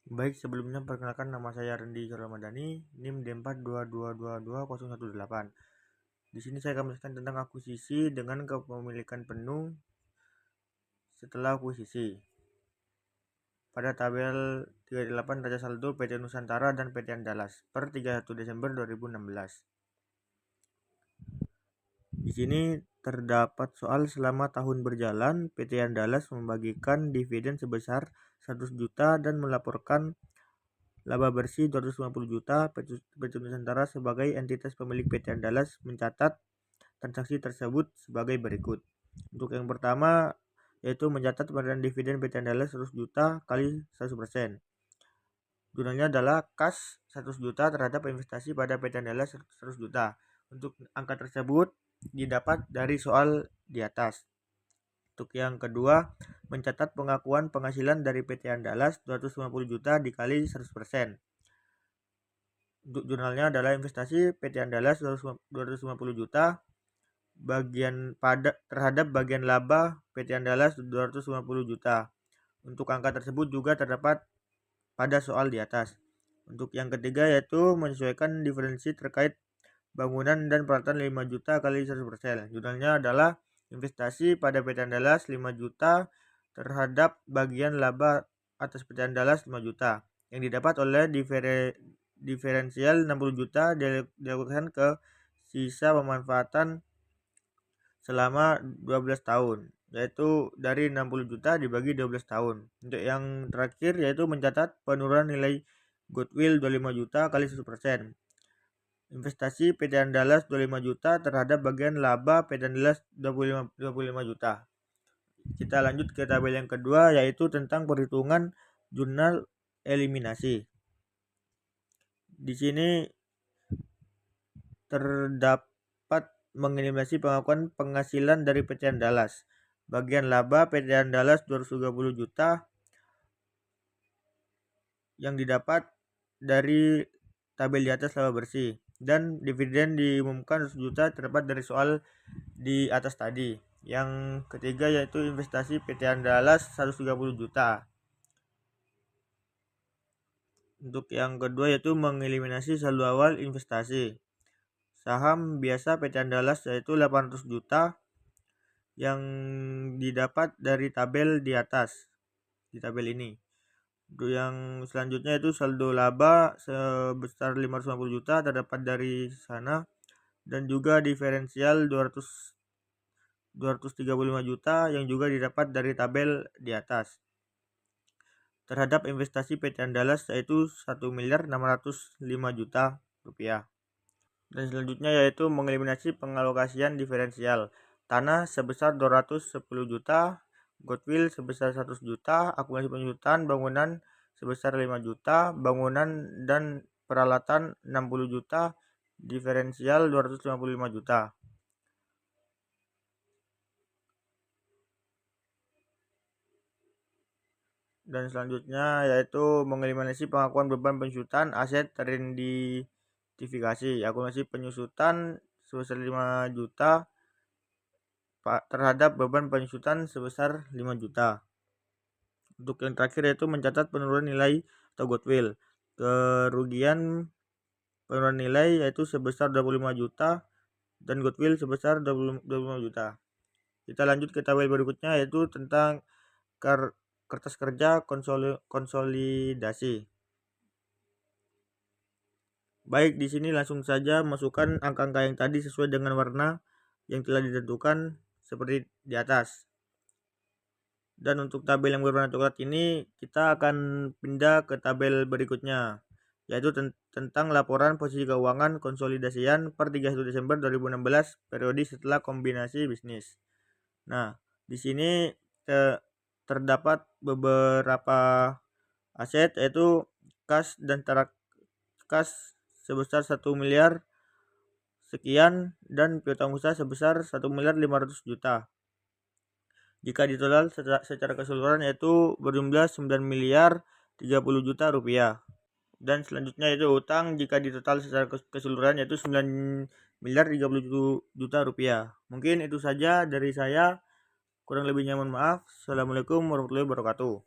Baik, sebelumnya perkenalkan nama saya Rendi Ramadhani, NIM D422222018. Di sini saya akan menjelaskan tentang akuisisi dengan kepemilikan penuh setelah akuisisi. Pada tabel 38 Raja Saldo PT Nusantara dan PT Andalas per 31 Desember 2016. Di sini terdapat soal selama tahun berjalan PT Andalas membagikan dividen sebesar 100 juta dan melaporkan laba bersih 250 juta. PT Nusantara sebagai entitas pemilik PT Andalas mencatat transaksi tersebut sebagai berikut. Untuk yang pertama yaitu mencatat pemberian dividen PT Andalas 100 juta kali 100%. Jurnalnya adalah kas 100 juta terhadap investasi pada PT Andalas 100 juta. Untuk angka tersebut didapat dari soal di atas. Untuk yang kedua, mencatat pengakuan penghasilan dari PT Andalas 250 juta dikali 100%. Untuk jurnalnya adalah investasi PT Andalas 250 juta terhadap bagian laba PT Andalas 250 juta. Untuk angka tersebut juga terdapat pada soal di atas. Untuk yang ketiga yaitu menyesuaikan diferensi terkait bangunan dan peralatan 5 juta kali 100%. Jurnalnya adalah investasi pada PT Andalas 5 juta terhadap bagian laba atas PT Andalas 5 juta yang didapat oleh diferensial 60 juta dilakukan ke sisa pemanfaatan selama 12 tahun, yaitu dari 60 juta dibagi 12 tahun. Untuk yang terakhir yaitu mencatat penurunan nilai goodwill 25 juta kali 100%. Investasi PT Andalas 25 juta terhadap bagian laba PT Andalas 25 juta. Kita lanjut ke tabel yang kedua yaitu tentang perhitungan jurnal eliminasi. Di sini terdapat mengeliminasi pengakuan penghasilan dari PT Andalas. Bagian laba PT Andalas 230 juta yang didapat dari tabel di atas laba bersih dan dividen diumumkan 100 juta terdapat dari soal di atas tadi. Yang ketiga yaitu investasi PT Andalas 130 juta. Untuk yang kedua yaitu mengeliminasi saldo awal investasi. Saham biasa PT Andalas yaitu 800 juta yang didapat dari tabel di atas, di tabel ini. Untuk yang selanjutnya itu saldo laba sebesar 550 juta terdapat dari sana dan juga diferensial 235 juta yang juga didapat dari tabel di atas. Terhadap investasi PT Andalas yaitu 1.605 juta rupiah. Dan selanjutnya yaitu mengeliminasi pengalokasian diferensial. Tanah sebesar 210 juta, goodwill sebesar 100 juta, akumulasi penjutaan bangunan sebesar 5 juta, bangunan dan peralatan 60 juta, diferensial 255 juta. Dan selanjutnya yaitu mengeliminasi pengakuan beban penyusutan aset teridentifikasi. Akumulasi penyusutan sebesar 5 juta terhadap beban penyusutan sebesar 5 juta. Untuk yang terakhir yaitu mencatat penurunan nilai atau goodwill. Kerugian penurunan nilai yaitu sebesar 25 juta dan goodwill sebesar 25 juta. Kita lanjut ke tabel berikutnya yaitu tentang kertas kerja konsolidasi. Baik, di sini langsung saja masukkan angka-angka yang tadi sesuai dengan warna yang telah ditentukan seperti di atas. Dan untuk tabel yang berwarna coklat ini kita akan pindah ke tabel berikutnya yaitu tentang laporan posisi keuangan konsolidasian per 31 Desember 2016 periode setelah kombinasi bisnis. Nah, di sini terdapat beberapa aset yaitu kas dan kas sebesar 1 miliar sekian dan piutang usaha sebesar 1.500.000 juta. Jika ditotal secara keseluruhan yaitu berjumlah 9 miliar 30 juta rupiah. Dan selanjutnya yaitu utang jika ditotal secara keseluruhan yaitu 9 miliar 30 juta rupiah. Mungkin itu saja dari saya. Kurang lebihnya mohon maaf. Assalamualaikum warahmatullahi wabarakatuh.